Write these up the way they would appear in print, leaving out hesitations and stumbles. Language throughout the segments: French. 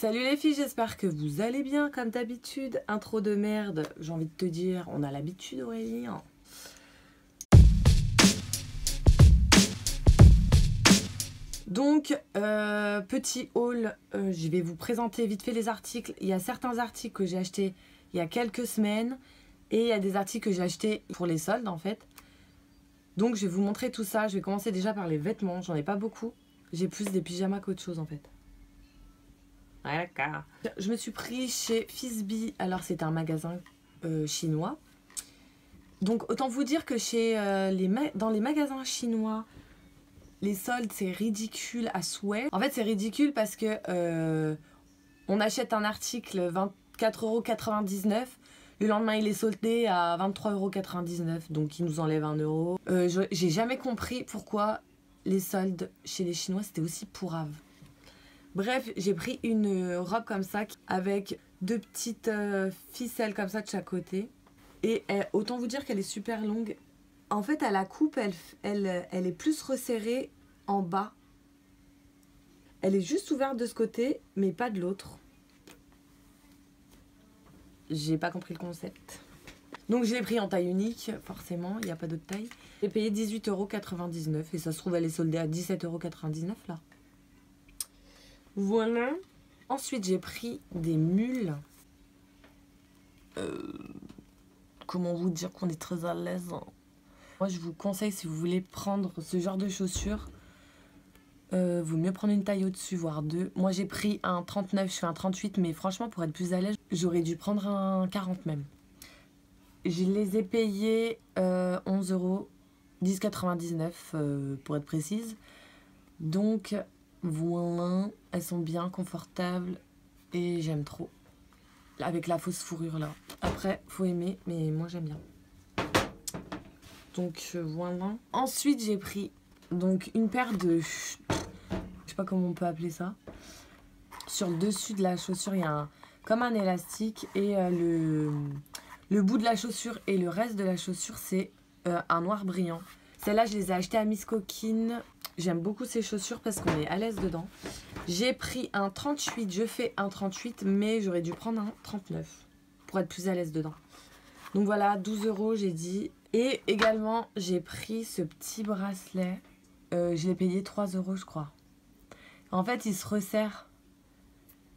Salut les filles, j'espère que vous allez bien comme d'habitude. Intro de merde, j'ai envie de te dire, on a l'habitude Aurélie. Donc, petit haul, je vais vous présenter vite fait les articles. Il y a certains articles que j'ai achetés il y a quelques semaines et il y a des articles que j'ai achetés pour les soldes en fait. Donc je vais vous montrer tout ça. Je vais commencer déjà par les vêtements, j'en ai pas beaucoup. J'ai plus des pyjamas qu'autre chose en fait. Ouais, d'accord. Je me suis pris chez Fizbi, alors c'est un magasin chinois. Donc autant vous dire que chez dans les magasins chinois, les soldes c'est ridicule à souhait. En fait c'est ridicule parce que on achète un article 24,99 €. Le lendemain il est soldé à 23,99 €, donc il nous enlève 1 €. J'ai jamais compris pourquoi les soldes chez les Chinois c'était aussi pourrave. Bref, j'ai pris une robe comme ça avec deux petites ficelles comme ça de chaque côté. Et autant vous dire qu'elle est super longue. En fait, à la coupe, elle est plus resserrée en bas. Elle est juste ouverte de ce côté, mais pas de l'autre. J'ai pas compris le concept. Donc je l'ai pris en taille unique, forcément, il n'y a pas d'autre taille. J'ai payé 18,99 € et ça se trouve elle est soldée à 17,99 € là. Voilà. Ensuite, j'ai pris des mules. Comment vous dire qu'on est très à l'aise. Moi, je vous conseille, si vous voulez prendre ce genre de chaussures, vaut mieux prendre une taille au-dessus, voire deux. Moi, j'ai pris un 39, je fais un 38, mais franchement, pour être plus à l'aise, j'aurais dû prendre un 40 même. Je les ai payés 11 €, 10,99 € pour être précise. Donc, voilà, elles sont bien confortables et j'aime trop. Avec la fausse fourrure là. Après, faut aimer, mais moi j'aime bien. Donc voilà. Ensuite, j'ai pris donc une paire de... Je sais pas comment on peut appeler ça. Sur le dessus de la chaussure, il y a comme un élastique et le bout de la chaussure et le reste de la chaussure, c'est un noir brillant. Celles-là, je les ai achetées à Miss Coquine. J'aime beaucoup ces chaussures parce qu'on est à l'aise dedans. J'ai pris un 38, je fais un 38, mais j'aurais dû prendre un 39 pour être plus à l'aise dedans. Donc voilà, 12 € j'ai dit. Et également, j'ai pris ce petit bracelet. Je l'ai payé 3 € je crois. En fait, il se resserre.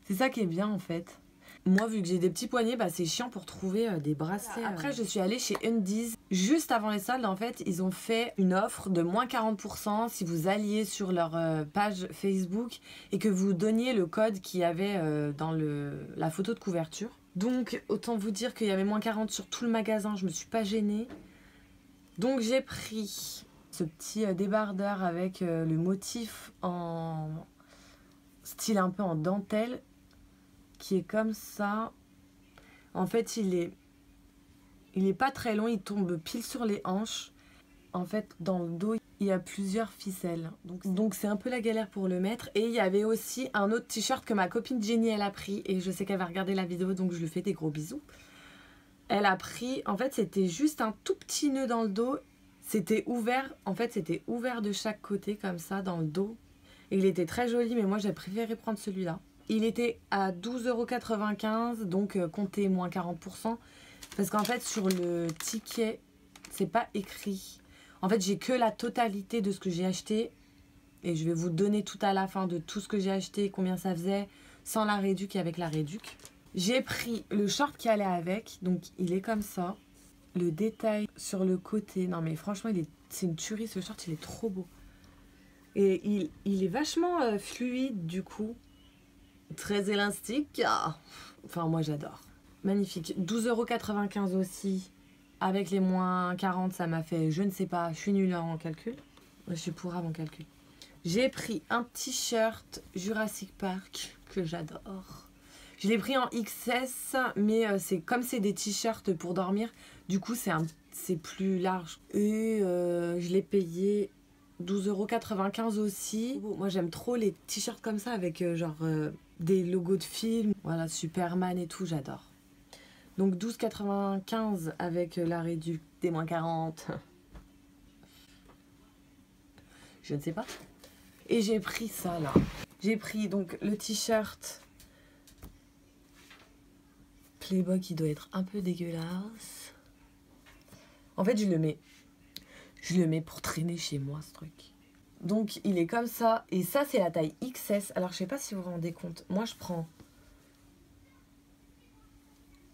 C'est ça qui est bien en fait. Moi, vu que j'ai des petits poignets, bah, c'est chiant pour trouver des bracelets. Après, je suis allée chez Undies. Juste avant les soldes, en fait, ils ont fait une offre de moins 40% si vous alliez sur leur page Facebook et que vous donniez le code qu'il y avait dans la photo de couverture. Donc, autant vous dire qu'il y avait moins 40 sur tout le magasin. Je me suis pas gênée. Donc, j'ai pris ce petit débardeur avec le motif en style un peu en dentelle, qui est comme ça. En fait, il est pas très long, il tombe pile sur les hanches. En fait, dans le dos, il y a plusieurs ficelles. Donc c'est un peu la galère pour le mettre. Et il y avait aussi un autre t-shirt que ma copine Jenny, elle a pris. Et je sais qu'elle va regarder la vidéo, donc je lui fais des gros bisous. Elle a pris, en fait, c'était juste un tout petit nœud dans le dos. C'était ouvert, en fait, c'était ouvert de chaque côté, comme ça, dans le dos. Et il était très joli, mais moi, j'ai préféré prendre celui-là. Il était à 12,95 €, donc comptez moins 40%. Parce qu'en fait, sur le ticket, c'est pas écrit. En fait, j'ai que la totalité de ce que j'ai acheté. Et je vais vous donner tout à la fin de tout ce que j'ai acheté, combien ça faisait, sans la réduc et avec la réduc. J'ai pris le short qui allait avec, donc il est comme ça. Le détail sur le côté, non mais franchement, c'est une tuerie ce short, il est trop beau. Et il est vachement fluide du coup. Très élastique. Enfin, moi j'adore. Magnifique. 12,95 € aussi. Avec les moins 40, ça m'a fait, je ne sais pas, je suis nulle en calcul. Je suis pourrave en calcul. J'ai pris un t-shirt Jurassic Park que j'adore. Je l'ai pris en XS, mais comme c'est des t-shirts pour dormir, du coup c'est plus large. Et je l'ai payé 12,95 € aussi. Moi j'aime trop les t-shirts comme ça avec des logos de films. Voilà, Superman et tout, j'adore. Donc 12,95 € avec la réduc des moins 40. Je ne sais pas. Et j'ai pris ça là. J'ai pris donc le t-shirt Playboy qui doit être un peu dégueulasse. En fait, je le mets pour traîner chez moi, ce truc. Donc, il est comme ça. Et ça, c'est la taille XS. Alors, je sais pas si vous vous rendez compte. Moi, je prends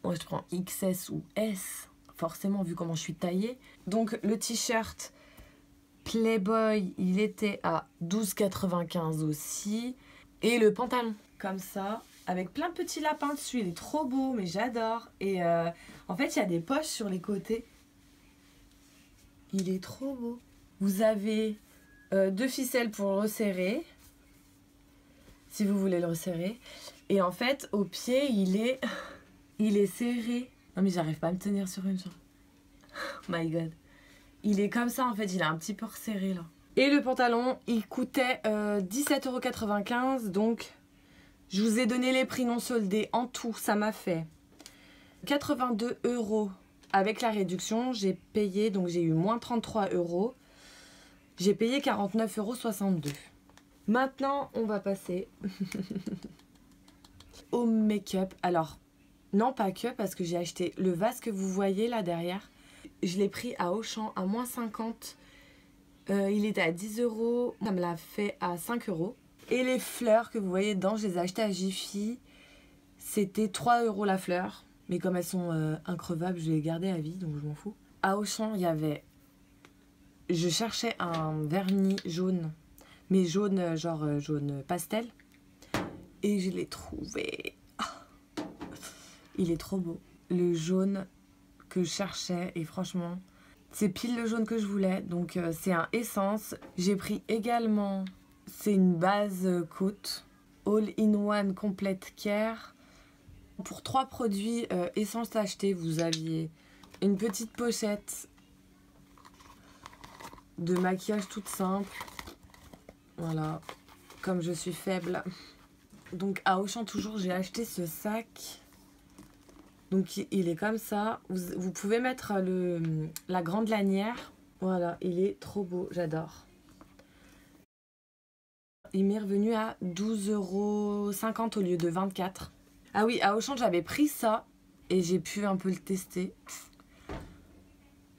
XS ou S. Forcément, vu comment je suis taillée. Donc, le t-shirt Playboy, il était à 12,95 aussi. Et le pantalon, comme ça, avec plein de petits lapins dessus. Il est trop beau, mais j'adore. Et en fait, il y a des poches sur les côtés. Il est trop beau. Vous avez 2 ficelles pour le resserrer, si vous voulez le resserrer. Et en fait, au pied, il est serré. Non mais j'arrive pas à me tenir sur une jambe. Oh my god. Il est comme ça en fait, il est un petit peu resserré là. Et le pantalon, il coûtait 17,95 €. Donc, je vous ai donné les prix non soldés. En tout, ça m'a fait 82 € avec la réduction. J'ai payé, donc j'ai eu moins 33 €. J'ai payé 49,62 €. Maintenant, on va passer au make-up. Alors, non pas que, parce que j'ai acheté le vase que vous voyez là derrière. Je l'ai pris à Auchan à moins 50. Il était à 10 €. Ça me l'a fait à 5 €. Et les fleurs que vous voyez dedans, je les ai achetées à Jiffy. C'était 3 € la fleur. Mais comme elles sont increvables, je les ai gardées à vie, donc je m'en fous. À Auchan, il y avait... Je cherchais un vernis jaune. Mais jaune, genre jaune pastel. Et je l'ai trouvé. Ah, il est trop beau. Le jaune que je cherchais. Et franchement, c'est pile le jaune que je voulais. Donc c'est un essence. J'ai pris également... C'est une base côte. All-in-one complete care. Pour 3 produits essence achetés, vous aviez une petite pochette de maquillage toute simple. Voilà, comme je suis faible. Donc à Auchan toujours, j'ai acheté ce sac. Donc il est comme ça. Vous pouvez mettre la grande lanière. Voilà, il est trop beau, j'adore. Il m'est revenu à 12,50 € au lieu de 24 €. Ah oui, à Auchan, j'avais pris ça et j'ai pu un peu le tester.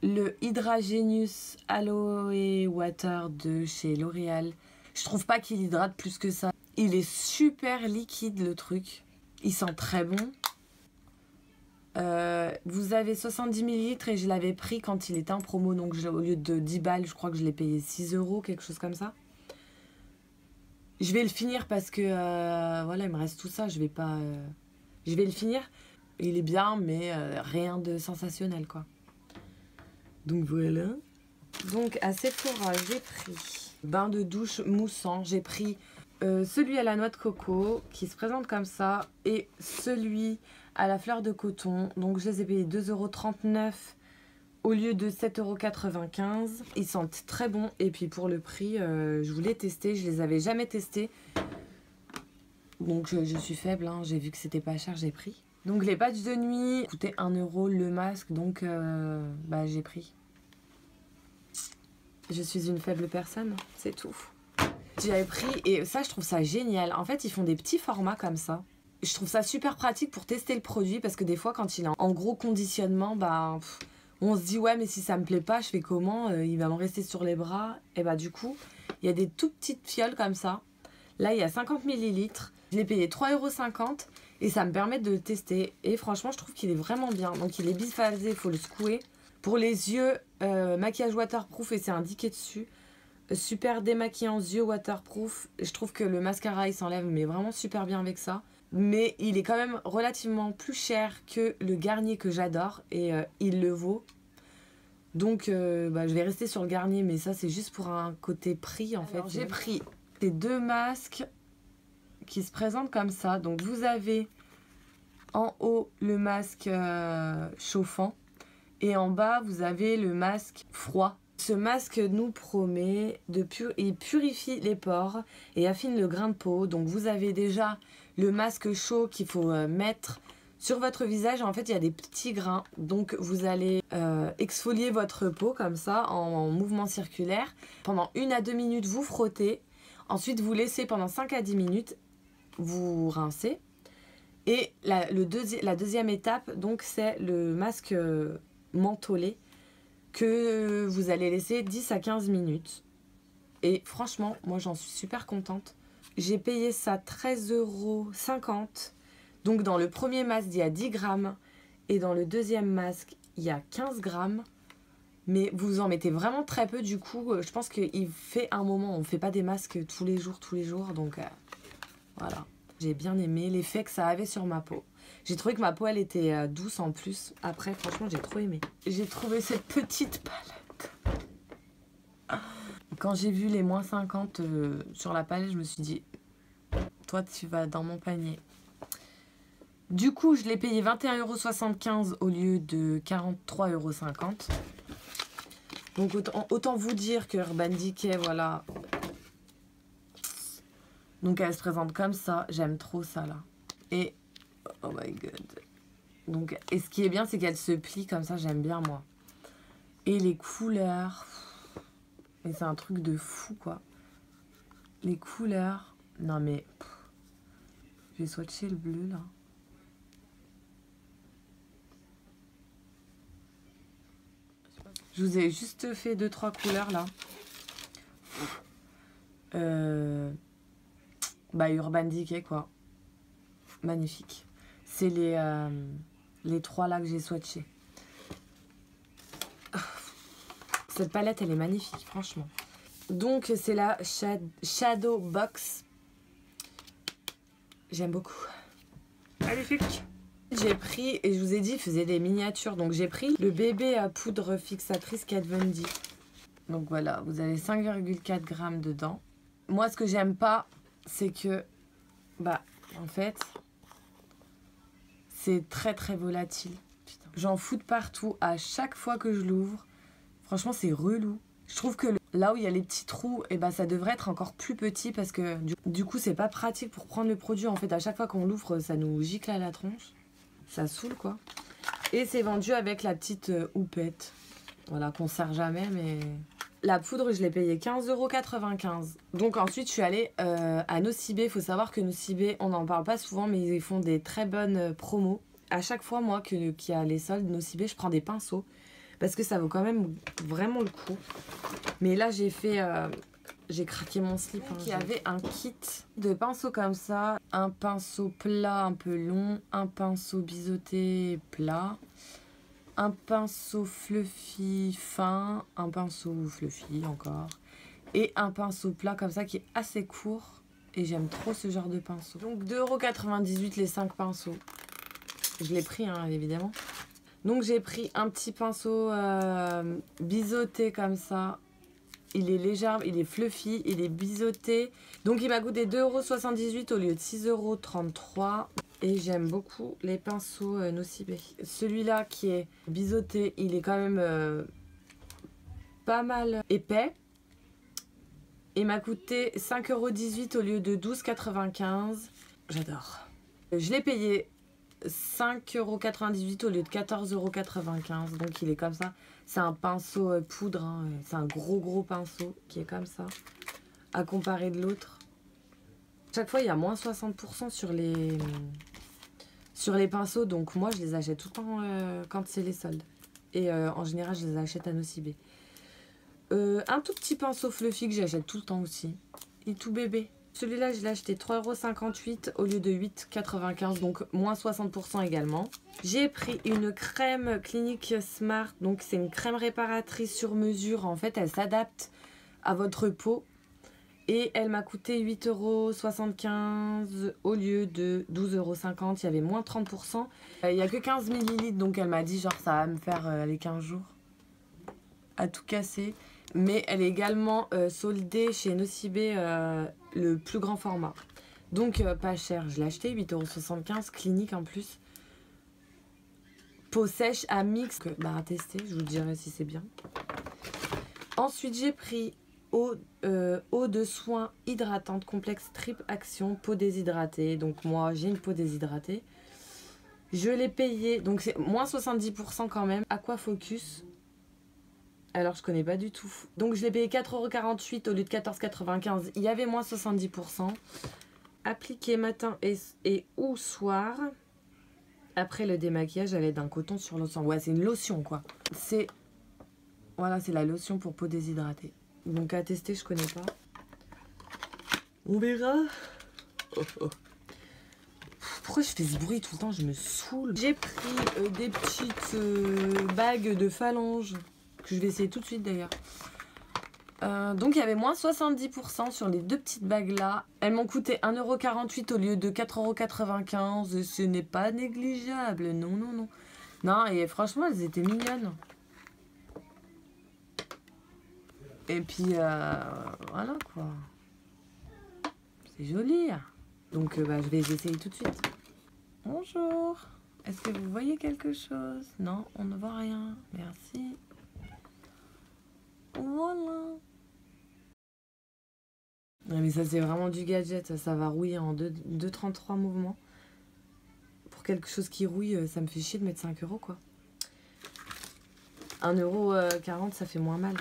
Le Hydra Genius Aloe Water de chez L'Oréal. Je trouve pas qu'il hydrate plus que ça. Il est super liquide le truc. Il sent très bon. Vous avez 70 ml et je l'avais pris quand il était en promo. Donc au lieu de 10 balles, je crois que je l'ai payé 6 €, quelque chose comme ça. Je vais le finir parce que voilà, il me reste tout ça. Je vais le finir. Il est bien, mais rien de sensationnel quoi. Donc voilà. Donc à Sephora, j'ai pris bain de douche moussant. J'ai pris celui à la noix de coco qui se présente comme ça et celui à la fleur de coton. Donc je les ai payés 2,39 € au lieu de 7,95 €. Ils sentent très bon et puis pour le prix, je voulais tester. Je les avais jamais testés. Donc je suis faible, hein. J'ai vu que c'était pas cher, j'ai pris. Donc les patchs de nuit coûtaient 1 € le masque, donc bah, j'ai pris. Je suis une faible personne, c'est tout. J'avais pris, et ça je trouve ça génial. En fait ils font des petits formats comme ça. Je trouve ça super pratique pour tester le produit parce que des fois quand il est en gros conditionnement, bah, on se dit ouais mais si ça me plaît pas, je fais comment, il va me rester sur les bras. Et bah du coup, il y a des toutes petites fioles comme ça. Là il y a 50 ml. Je l'ai payé 3,50 € et ça me permet de le tester. Et franchement je trouve qu'il est vraiment bien. Donc il est biphasé, il faut le secouer. Pour les yeux, maquillage waterproof et c'est indiqué dessus. Super démaquillant yeux waterproof. Je trouve que le mascara il s'enlève mais vraiment super bien avec ça. Mais il est quand même relativement plus cher que le Garnier que j'adore et il le vaut. Donc bah, je vais rester sur le Garnier mais ça c'est juste pour un côté prix en fait. J'ai pris ces 2 masques qui se présentent comme ça. Donc vous avez en haut le masque chauffant et en bas vous avez le masque froid. Ce masque nous promet il purifie les pores et affine le grain de peau. Donc vous avez déjà le masque chaud qu'il faut mettre sur votre visage. En fait il y a des petits grains. Donc vous allez exfolier votre peau comme ça en mouvement circulaire. Pendant 1 à 2 minutes vous frottez. Ensuite vous laissez pendant 5 à 10 minutes. Vous rincez. Et la deuxième étape, donc, c'est le masque mentholé que vous allez laisser 10 à 15 minutes. Et franchement, moi j'en suis super contente. J'ai payé ça 13,50 €. Donc dans le premier masque, il y a 10 grammes. Et dans le deuxième masque, il y a 15 grammes. Mais vous en mettez vraiment très peu. Du coup, je pense qu'il fait un moment. On ne fait pas des masques tous les jours. Donc voilà. J'ai bien aimé l'effet que ça avait sur ma peau. J'ai trouvé que ma peau, elle était douce en plus. Après, franchement, j'ai trop aimé. J'ai trouvé cette petite palette. Quand j'ai vu les moins 50 sur la palette, je me suis dit, toi, tu vas dans mon panier. Du coup, je l'ai payé 21,75 € au lieu de 43,50 €. Donc, autant vous dire que Urban Decay, voilà. Donc, elle se présente comme ça. J'aime trop ça, là. Et, oh my god. Donc, et ce qui est bien, c'est qu'elle se plie comme ça. J'aime bien, moi. Et les couleurs... Mais c'est un truc de fou, quoi. Les couleurs... Non, mais... Je vais swatcher le bleu, là. Je vous ai juste fait 2-3 couleurs, là. Urban Decay, quoi. Magnifique. C'est les 3 là que j'ai swatchés. Cette palette, elle est magnifique, franchement. Donc, c'est la Shadow Box. J'aime beaucoup. Magnifique. J'ai pris, et je vous ai dit, il faisait des miniatures. Donc, j'ai pris le bébé à poudre fixatrice Kat Von D. Donc, voilà, vous avez 5,4 grammes dedans. Moi, ce que j'aime pas, c'est que, en fait, c'est très, très volatile. J'en fous de partout à chaque fois que je l'ouvre. Franchement, c'est relou. Je trouve que là où il y a les petits trous, ça devrait être encore plus petit parce que du coup, c'est pas pratique pour prendre le produit. En fait, à chaque fois qu'on l'ouvre, ça nous gicle à la tronche. Ça saoule, quoi. Et c'est vendu avec la petite houppette. Voilà, qu'on sert jamais, mais... La poudre, je l'ai payée 15,95 €. Donc ensuite, je suis allée à Nocibé. Il faut savoir que Nocibé, on n'en parle pas souvent, mais ils font des très bonnes promos. À chaque fois, moi, qu'il y a les soldes Nocibé, je prends des pinceaux. Parce que ça vaut quand même vraiment le coup. Mais là, j'ai craqué mon slip. Il y avait un kit de pinceaux comme ça. Un pinceau plat un peu long. Un pinceau biseauté plat. Un pinceau fluffy fin. Un pinceau fluffy encore. Et un pinceau plat comme ça qui est assez court. Et j'aime trop ce genre de pinceau. Donc 2,98 € les 5 pinceaux. Je l'ai pris, hein, évidemment. Donc j'ai pris un petit pinceau biseauté comme ça. Il est léger, il est fluffy, il est biseauté. Donc il m'a coûté 2,78 € au lieu de 6,33 €. Et j'aime beaucoup les pinceaux Nocibé. Celui-là qui est biseauté, il est quand même pas mal épais. Il m'a coûté 5,18 € au lieu de 12,95 €. J'adore. Je l'ai payé 5,98 € au lieu de 14,95 €. Donc il est comme ça. C'est un pinceau poudre. Hein. C'est un gros pinceau qui est comme ça. À comparer de l'autre. Chaque fois il y a moins 60% sur les pinceaux. Donc moi je les achète tout le temps quand c'est les soldes. Et en général je les achète à Nocibé. Un tout petit pinceau fluffy que j'achète tout le temps aussi. Il est tout bébé. Celui-là, je l'ai acheté 3,58 € au lieu de 8,95 €, donc moins 60% également. J'ai pris une crème Clinique Smart, donc c'est une crème réparatrice sur mesure. En fait, elle s'adapte à votre peau. Et elle m'a coûté 8,75 € au lieu de 12,50 €. Il y avait moins 30%. Il n'y a que 15 ml, donc elle m'a dit genre ça va me faire les 15 jours. À tout casser. Mais elle est également soldée chez Nocibé le plus grand format. Donc pas cher, je l'ai acheté 8,75 € Clinique en plus. Peau sèche à mix, à tester, je vous dirai si c'est bien. Ensuite j'ai pris eau de soin hydratante complexe triple action peau déshydratée. Donc moi j'ai une peau déshydratée. Je l'ai payé, donc c'est moins 70% quand même. Aquafocus. Alors je connais pas du tout. Donc je l'ai payé 4,48 € au lieu de 14,95 €. Il y avait moins 70%. appliquer matin et ou soir. Après le démaquillage, elle est d'un coton sur l'encens. Ouais, c'est une lotion quoi. C'est voilà, c'est la lotion pour peau déshydratée. Donc à tester, je connais pas. On verra. Oh, oh. Pourquoi je fais ce bruit tout le temps? Je me saoule. J'ai pris des petites bagues de phalange que je vais essayer tout de suite d'ailleurs. Donc il y avait moins 70% sur les deux petites bagues là. Elles m'ont coûté 1,48 € au lieu de 4,95 €. Ce n'est pas négligeable. Non, non, non. Non, et franchement, elles étaient mignonnes. Et puis, voilà quoi. C'est joli. Donc je vais essayer tout de suite. Bonjour. Est-ce que vous voyez quelque chose? Non, on ne voit rien. Merci. Voilà. Ouais, mais ça c'est vraiment du gadget, ça va rouiller en 2,33 mouvements. Pour quelque chose qui rouille, ça me fait chier de mettre 5 € quoi. 1,40 € ça fait moins mal.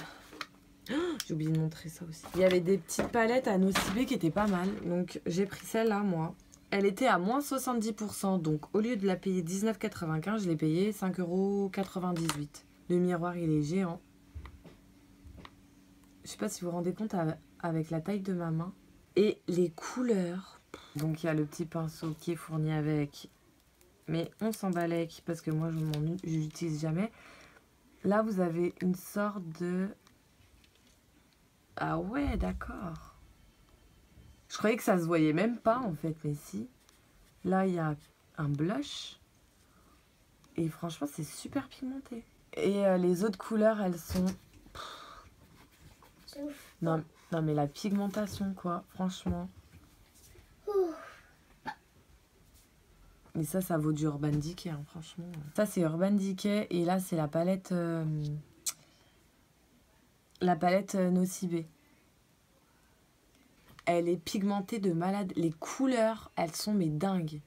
Oh, j'ai oublié de montrer ça aussi. Il y avait des petites palettes à Nocibé qui étaient pas mal. Donc j'ai pris celle-là moi. Elle était à moins 70%. Donc au lieu de la payer 19,95 €, je l'ai payé 5,98 €. Le miroir il est géant. Je sais pas si vous vous rendez compte avec la taille de ma main. Et les couleurs. Donc il y a le petit pinceau qui est fourni avec. Mais on s'en balèque parce que moi je l'utilise jamais. Là vous avez une sorte de... Ah ouais, d'accord. Je croyais que ça se voyait même pas en fait, mais si. Là il y a un blush. Et franchement c'est super pigmenté. Et les autres couleurs elles sont... Non, non mais la pigmentation quoi, franchement. Et ça vaut du Urban Decay, hein, franchement. Ça c'est Urban Decay et là c'est la palette Nocibé. Elle est pigmentée de malade. Les couleurs, elles sont mais dingues.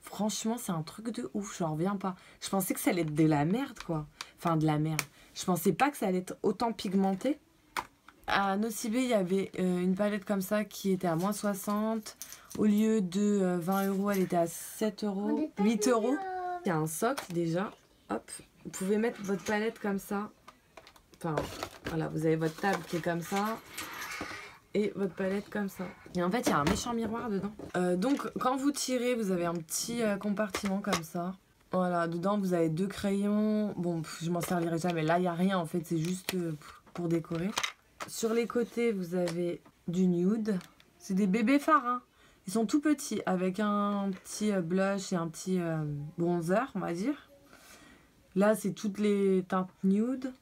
Franchement, c'est un truc de ouf, j'en reviens pas. Je pensais que ça allait être de la merde, quoi. Enfin, de la merde. Je pensais pas que ça allait être autant pigmenté. À Nocibé, il y avait une palette comme ça qui était à moins 60. Au lieu de 20 €, elle était à 7 €, 8 €. Il y a un socle déjà. Hop, vous pouvez mettre votre palette comme ça. Enfin, voilà, vous avez votre table qui est comme ça. Et votre palette comme ça. Et en fait, il y a un méchant miroir dedans. Donc, quand vous tirez, vous avez un petit compartiment comme ça. Voilà, dedans, vous avez 2 crayons. Bon, je m'en servirai jamais. Là, il n'y a rien, en fait. C'est juste pour décorer. Sur les côtés, vous avez du nude. C'est des bébés fards, hein. Ils sont tout petits, avec un petit blush et un petit bronzer, on va dire. Là, c'est toutes les teintes nude.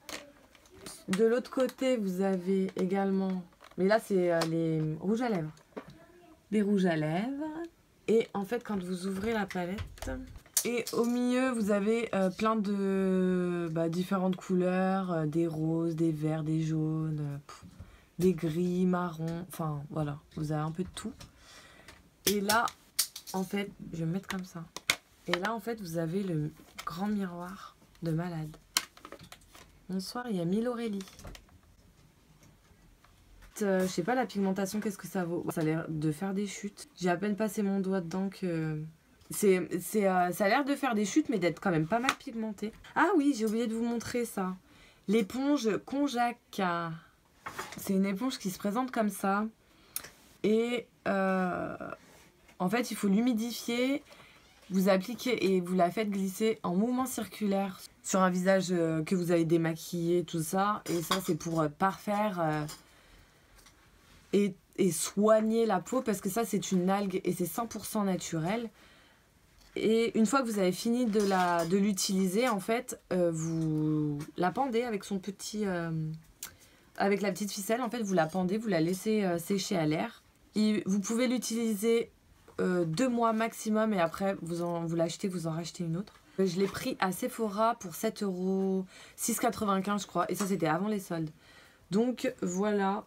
De l'autre côté, vous avez également... Mais là, c'est les rouges à lèvres. Des rouges à lèvres. Et en fait, quand vous ouvrez la palette... Et au milieu, vous avez plein de différentes couleurs. Des roses, des verts, des jaunes, des gris, marron. Enfin, voilà. Vous avez un peu de tout. Et là, en fait, je vais me mettre comme ça. Et là, en fait, vous avez le grand miroir de malade. Bonsoir, il y a Mille Aurélie. Je sais pas la pigmentation, qu'est-ce que ça vaut? Ça a l'air de faire des chutes. J'ai à peine passé mon doigt dedans que... ça a l'air de faire des chutes, mais d'être quand même pas mal pigmenté. Ah oui, j'ai oublié de vous montrer ça. L'éponge Konjac. C'est une éponge qui se présente comme ça. Et en fait, il faut l'humidifier. Vous appliquez et vous la faites glisser en mouvement circulaire sur un visage que vous avez démaquillé, tout ça. Et ça, c'est pour parfaire... Et soigner la peau parce que ça c'est une algue et c'est 100% naturel. Et une fois que vous avez fini de l'utiliser, en fait, vous la pendez avec son petit... avec la petite ficelle, en fait, vous la pendez, vous la laissez sécher à l'air. Vous pouvez l'utiliser 2 mois maximum et après vous l'achetez, vous en rachetez une autre. Je l'ai pris à Sephora pour 7 €, 6,95 je crois. Et ça c'était avant les soldes. Donc voilà.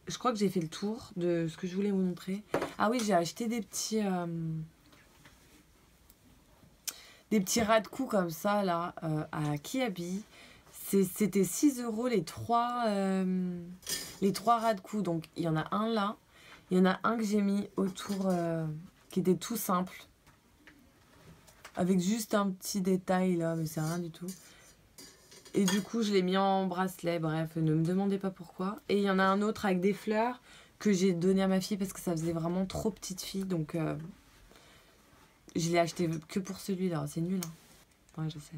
Je crois que j'ai fait le tour de ce que je voulais vous montrer. Ah oui, j'ai acheté des petits ras de cou comme ça, là, à Kiabi. C'était 6 € les trois ras de cou. Donc, il y en a un là. Il y en a un que j'ai mis autour qui était tout simple. Avec juste un petit détail là, mais c'est rien du tout. Et du coup, je l'ai mis en bracelet. Bref, ne me demandez pas pourquoi. Et il y en a un autre avec des fleurs que j'ai donné à ma fille parce que ça faisait vraiment trop petite fille. Donc, je l'ai acheté que pour celui-là. C'est nul, hein. Ouais, je sais.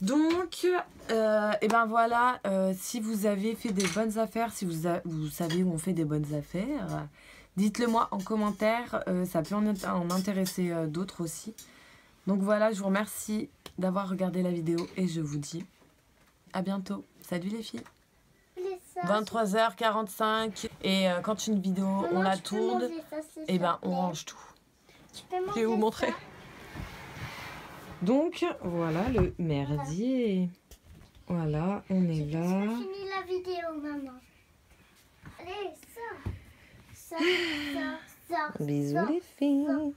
Donc, et ben voilà. Si vous avez fait des bonnes affaires, si vous savez où on fait des bonnes affaires, dites-le moi en commentaire. Ça peut en intéresser d'autres aussi. Donc voilà, je vous remercie d'avoir regardé la vidéo et je vous dis à bientôt. Salut les filles. 23h45 et quand une vidéo on la tourne, et ben on range tout. Je vais vous montrer. Donc voilà le merdier. Voilà, on est là. J'ai fini la vidéo, maman. Allez, ça. Bisous les filles.